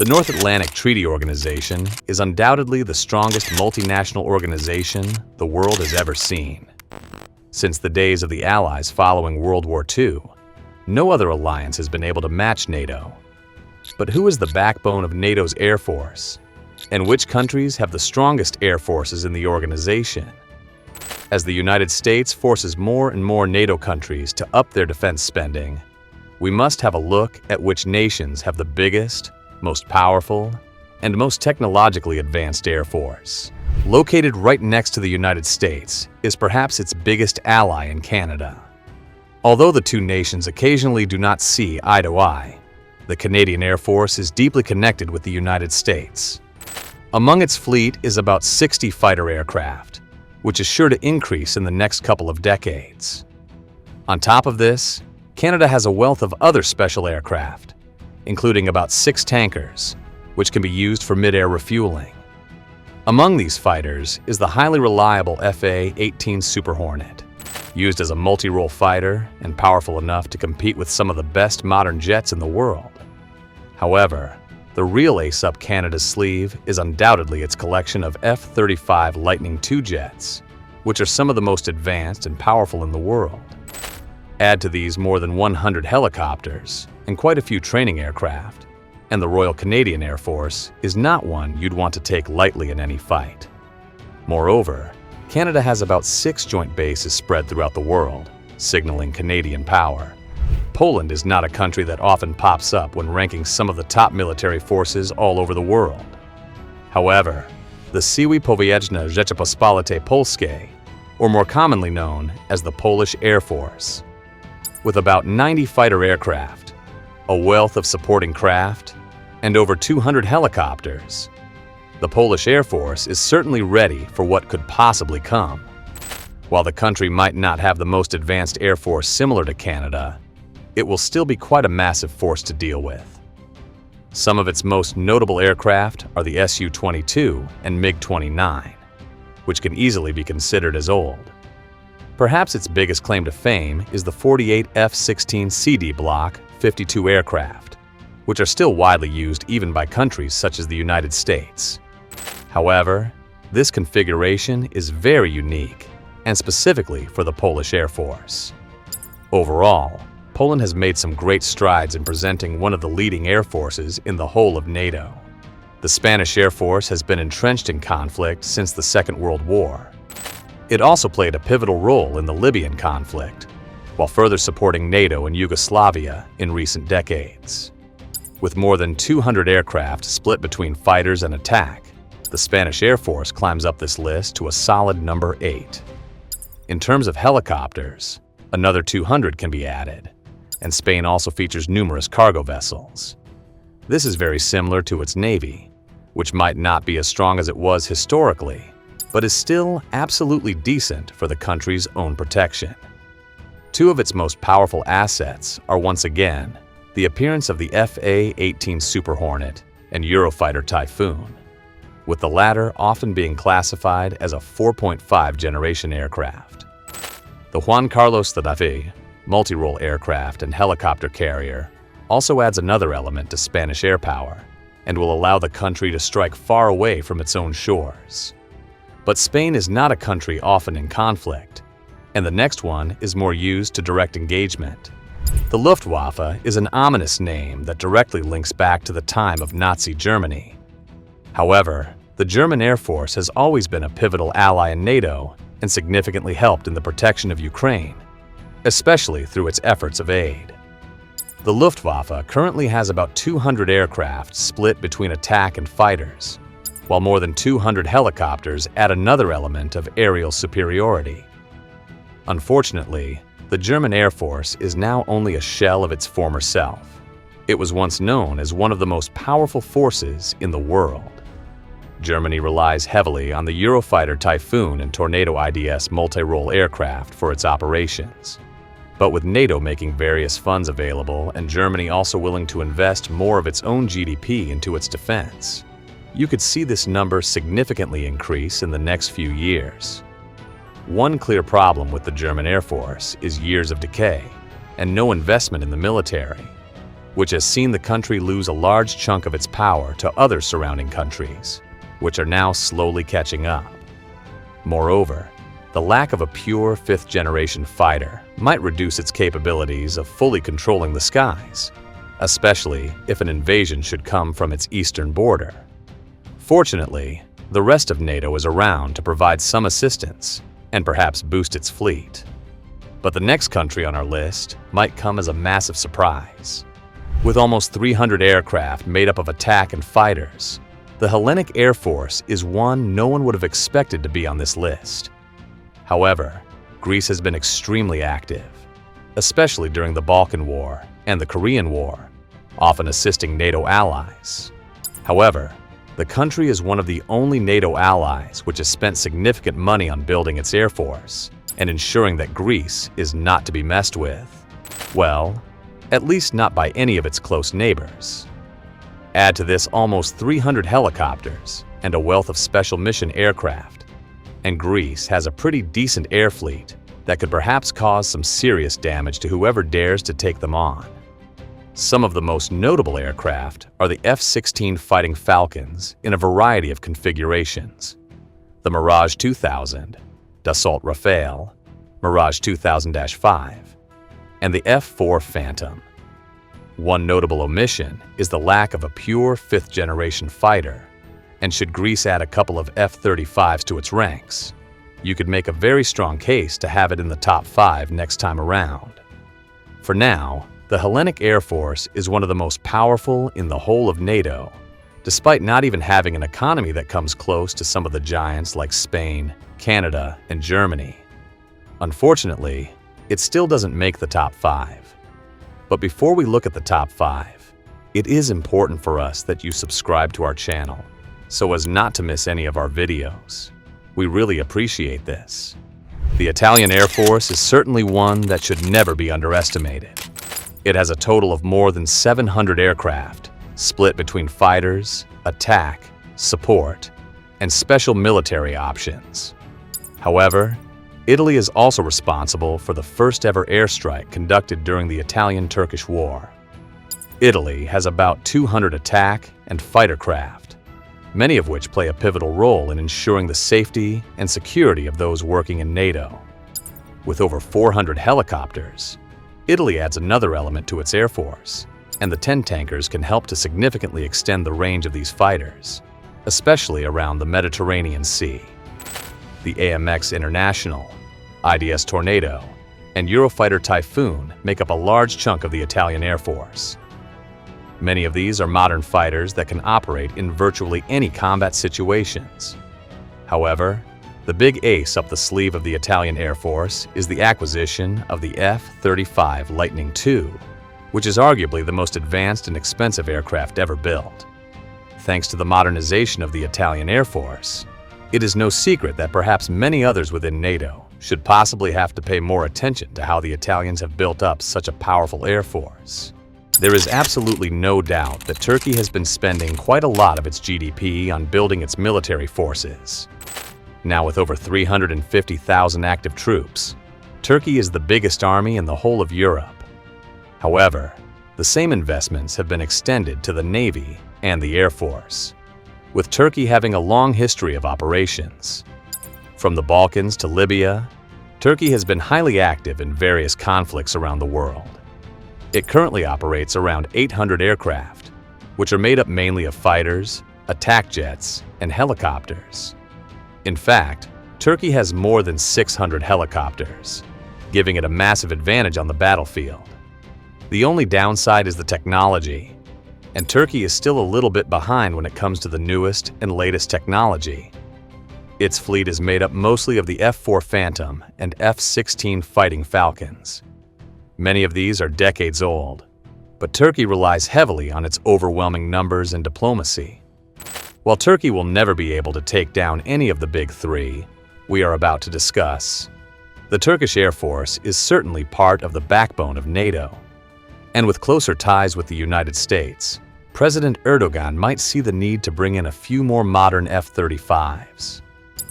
The North Atlantic Treaty Organization is undoubtedly the strongest multinational organization the world has ever seen. Since the days of the Allies following World War II, no other alliance has been able to match NATO. But who is the backbone of NATO's Air Force? And which countries have the strongest air forces in the organization? As the United States forces more and more NATO countries to up their defense spending, we must have a look at which nations have the biggest, most powerful, and most technologically advanced air force. Located right next to the United States is perhaps its biggest ally in Canada. Although the two nations occasionally do not see eye to eye, the Canadian Air Force is deeply connected with the United States. Among its fleet is about 60 fighter aircraft, which is sure to increase in the next couple of decades. On top of this, Canada has a wealth of other special aircraft, including about 6 tankers, which can be used for mid-air refueling. Among these fighters is the highly reliable FA-18 Super Hornet, used as a multi-role fighter and powerful enough to compete with some of the best modern jets in the world. However, the real ace up Canada's sleeve is undoubtedly its collection of F-35 Lightning II jets, which are some of the most advanced and powerful in the world. Add to these more than 100 helicopters and quite a few training aircraft, and the Royal Canadian Air Force is not one you'd want to take lightly in any fight. Moreover, Canada has about 6 joint bases spread throughout the world, signaling Canadian power. Poland is not a country that often pops up when ranking some of the top military forces all over the world. However, the Siły Powietrzne Rzeczypospolitej Polskiej, or more commonly known as the Polish Air Force, with about 90 fighter aircraft, a wealth of supporting craft, and over 200 helicopters, the Polish Air Force is certainly ready for what could possibly come. While the country might not have the most advanced air force similar to Canada, it will still be quite a massive force to deal with. Some of its most notable aircraft are the Su-22 and MiG-29, which can easily be considered as old. Perhaps its biggest claim to fame is the 48 F-16 CD Block 52 aircraft, which are still widely used even by countries such as the United States. However, this configuration is very unique, and specifically for the Polish Air Force. Overall, Poland has made some great strides in presenting one of the leading air forces in the whole of NATO. The Spanish Air Force has been entrenched in conflict since the Second World War. It also played a pivotal role in the Libyan conflict, while further supporting NATO in Yugoslavia in recent decades. With more than 200 aircraft split between fighters and attack, the Spanish Air Force climbs up this list to a solid number 8. In terms of helicopters, another 200 can be added, and Spain also features numerous cargo vessels. This is very similar to its navy, which might not be as strong as it was historically, but is still absolutely decent for the country's own protection. 2 of its most powerful assets are once again the appearance of the FA-18 Super Hornet and Eurofighter Typhoon, with the latter often being classified as a 4.5 generation aircraft. The Juan Carlos David multi-role aircraft and helicopter carrier also adds another element to Spanish air power and will allow the country to strike far away from its own shores. But Spain is not a country often in conflict, and the next one is more used to direct engagement. The Luftwaffe is an ominous name that directly links back to the time of Nazi Germany. However, the German Air Force has always been a pivotal ally in NATO and significantly helped in the protection of Ukraine, especially through its efforts of aid. The Luftwaffe currently has about 200 aircraft split between attack and fighters, while more than 200 helicopters add another element of aerial superiority. Unfortunately, the German Air Force is now only a shell of its former self. It was once known as one of the most powerful forces in the world. Germany relies heavily on the Eurofighter Typhoon and Tornado IDS multi-role aircraft for its operations. But with NATO making various funds available and Germany also willing to invest more of its own GDP into its defense, you could see this number significantly increase in the next few years. One clear problem with the German Air Force is years of decay and no investment in the military. which has seen the country lose a large chunk of its power to other surrounding countries, which are now slowly catching up. Moreover, the lack of a pure fifth-generation fighter might reduce its capabilities of fully controlling the skies, especially if an invasion should come from its eastern border. Fortunately, the rest of NATO is around to provide some assistance and perhaps boost its fleet. But the next country on our list might come as a massive surprise. With almost 300 aircraft made up of attack and fighters, the Hellenic Air Force is one no one would have expected to be on this list. However, Greece has been extremely active, especially during the Balkan War and the Korean War, often assisting NATO allies. However, the country is one of the only NATO allies which has spent significant money on building its air force and ensuring that Greece is not to be messed with. Well, at least not by any of its close neighbors. Add to this almost 300 helicopters and a wealth of special mission aircraft, and Greece has a pretty decent air fleet that could perhaps cause some serious damage to whoever dares to take them on. Some of the most notable aircraft are the F-16 Fighting Falcons in a variety of configurations, the Mirage 2000, Dassault Rafale, Mirage 2000-5, and the F-4 Phantom. One notable omission is the lack of a pure fifth-generation fighter, and should Greece add a couple of F-35s to its ranks, you could make a very strong case to have it in the top 5 next time around. For now, the Hellenic Air Force is one of the most powerful in the whole of NATO, despite not even having an economy that comes close to some of the giants like Spain, Canada, and Germany. Unfortunately, it still doesn't make the top 5. But before we look at the top 5, it is important for us that you subscribe to our channel so as not to miss any of our videos. We really appreciate this. The Italian Air Force is certainly one that should never be underestimated. It has a total of more than 700 aircraft, split between fighters, attack, support, and special military options. However, Italy is also responsible for the first-ever airstrike conducted during the Italian-Turkish War. Italy has about 200 attack and fighter craft, many of which play a pivotal role in ensuring the safety and security of those working in NATO. With over 400 helicopters, Italy adds another element to its air force, and the 10 tankers can help to significantly extend the range of these fighters, especially around the Mediterranean Sea. The AMX International, IDS Tornado, and Eurofighter Typhoon make up a large chunk of the Italian Air Force. Many of these are modern fighters that can operate in virtually any combat situations. However, the big ace up the sleeve of the Italian Air Force is the acquisition of the F-35 Lightning II, which is arguably the most advanced and expensive aircraft ever built. Thanks to the modernization of the Italian Air Force, it is no secret that perhaps many others within NATO should possibly have to pay more attention to how the Italians have built up such a powerful air force. There is absolutely no doubt that Turkey has been spending quite a lot of its GDP on building its military forces. Now with over 350,000 active troops, Turkey is the biggest army in the whole of Europe. However, the same investments have been extended to the Navy and the Air Force, with Turkey having a long history of operations. From the Balkans to Libya, Turkey has been highly active in various conflicts around the world. It currently operates around 800 aircraft, which are made up mainly of fighters, attack jets, and helicopters. In fact, Turkey has more than 600 helicopters, giving it a massive advantage on the battlefield. The only downside is the technology, and Turkey is still a little bit behind when it comes to the newest and latest technology. Its fleet is made up mostly of the F-4 Phantom and F-16 Fighting Falcons. Many of these are decades old, but Turkey relies heavily on its overwhelming numbers and diplomacy. While Turkey will never be able to take down any of the big three we are about to discuss, the Turkish Air Force is certainly part of the backbone of NATO. And with closer ties with the United States, President Erdogan might see the need to bring in a few more modern F-35s.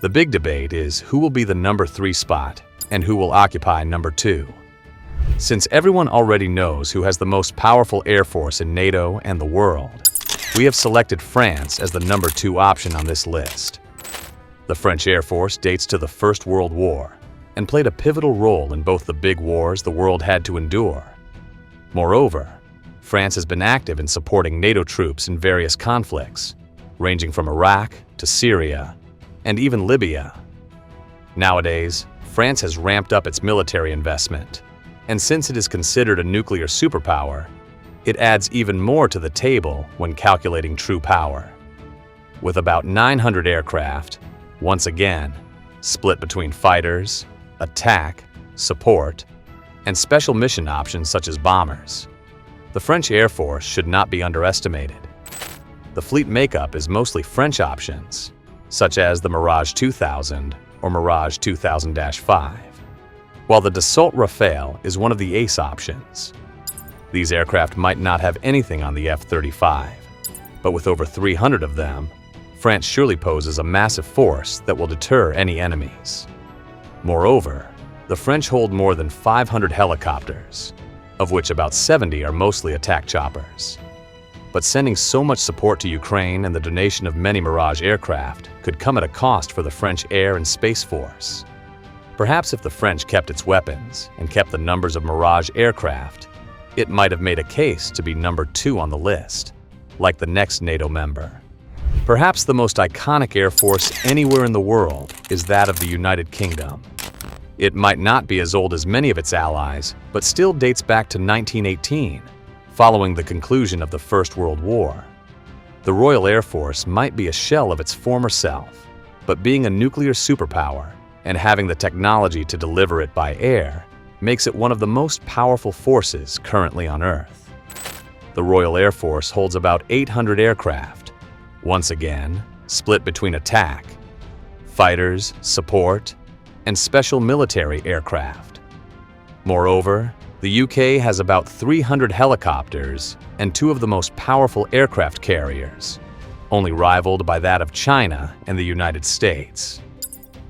The big debate is who will be the number 3 spot and who will occupy number 2. Since everyone already knows who has the most powerful air force in NATO and the world, we have selected France as the number 2 option on this list. The French Air Force dates to the First World War and played a pivotal role in both the big wars the world had to endure. Moreover, France has been active in supporting NATO troops in various conflicts, ranging from Iraq to Syria and even Libya. Nowadays, France has ramped up its military investment, and since it is considered a nuclear superpower, it adds even more to the table when calculating true power. With about 900 aircraft, once again, split between fighters, attack, support, and special mission options such as bombers, the French Air Force should not be underestimated. The fleet makeup is mostly French options, such as the Mirage 2000 or Mirage 2000-5, while the Dassault Rafale is one of the ace options. These aircraft might not have anything on the F-35, but with over 300 of them, France surely poses a massive force that will deter any enemies. Moreover, the French hold more than 500 helicopters, of which about 70 are mostly attack choppers. But sending so much support to Ukraine and the donation of many Mirage aircraft could come at a cost for the French Air and Space Force. Perhaps if the French kept its weapons and kept the numbers of Mirage aircraft, it might have made a case to be number 2 on the list, like the next NATO member. Perhaps the most iconic air force anywhere in the world is that of the United Kingdom. It might not be as old as many of its allies, but still dates back to 1918, following the conclusion of the First World War. The Royal Air Force might be a shell of its former self, but being a nuclear superpower and having the technology to deliver it by air makes it one of the most powerful forces currently on Earth. The Royal Air Force holds about 800 aircraft, once again, split between attack, fighters, support, and special military aircraft. Moreover, the UK has about 300 helicopters and 2 of the most powerful aircraft carriers, only rivaled by that of China and the United States.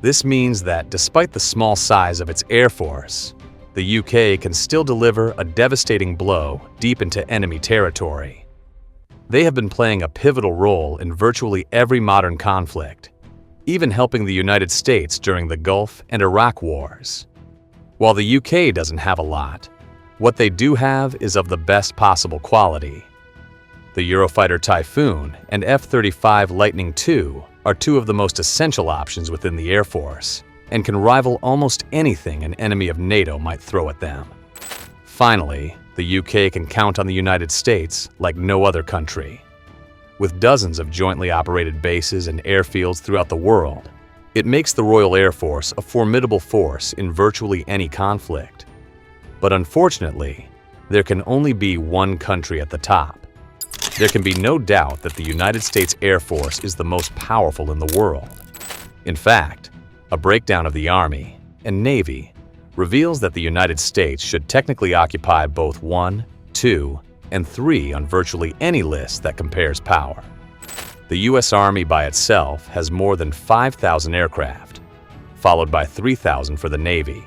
This means that despite the small size of its air force, the UK can still deliver a devastating blow deep into enemy territory. They have been playing a pivotal role in virtually every modern conflict, even helping the United States during the Gulf and Iraq wars. While the UK doesn't have a lot, what they do have is of the best possible quality. The Eurofighter Typhoon and F-35 Lightning II are 2 of the most essential options within the Air Force and can rival almost anything an enemy of NATO might throw at them. Finally, the UK can count on the United States like no other country. With dozens of jointly operated bases and airfields throughout the world, it makes the Royal Air Force a formidable force in virtually any conflict. But unfortunately, there can only be one country at the top. There can be no doubt that the United States Air Force is the most powerful in the world. In fact, a breakdown of the Army and Navy reveals that the United States should technically occupy both 1, 2, and 3 on virtually any list that compares power. The U.S. Army by itself has more than 5,000 aircraft, followed by 3,000 for the Navy.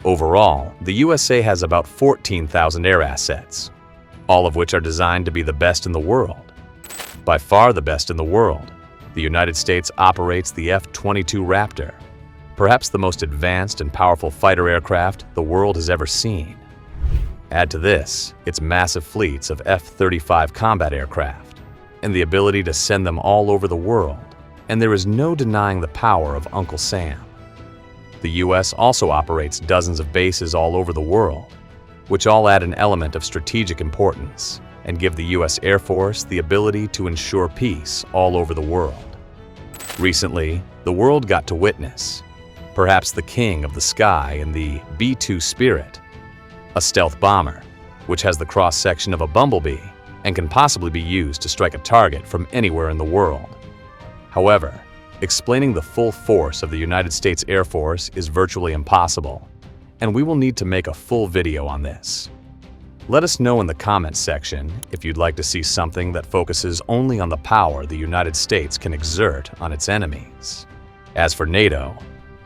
Overall, the USA has about 14,000 air assets, all of which are designed to be the best in the world. By far the best in the world, the United States operates the F-22 Raptor, perhaps the most advanced and powerful fighter aircraft the world has ever seen. Add to this its massive fleets of F-35 combat aircraft and the ability to send them all over the world, and there is no denying the power of Uncle Sam. The U.S. also operates dozens of bases all over the world, which all add an element of strategic importance and give the U.S. Air Force the ability to ensure peace all over the world. Recently, the world got to witness, perhaps the king of the sky in the B-2 Spirit, a stealth bomber, which has the cross-section of a bumblebee and can possibly be used to strike a target from anywhere in the world. However, explaining the full force of the United States Air Force is virtually impossible, and we will need to make a full video on this. Let us know in the comments section if you'd like to see something that focuses only on the power the United States can exert on its enemies. As for NATO,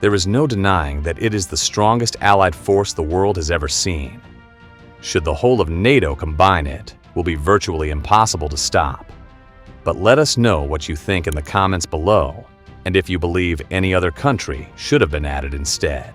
There is no denying that it is the strongest allied force the world has ever seen. Should the whole of NATO combine, it will be virtually impossible to stop. But let us know what you think in the comments below, and if you believe any other country should have been added instead.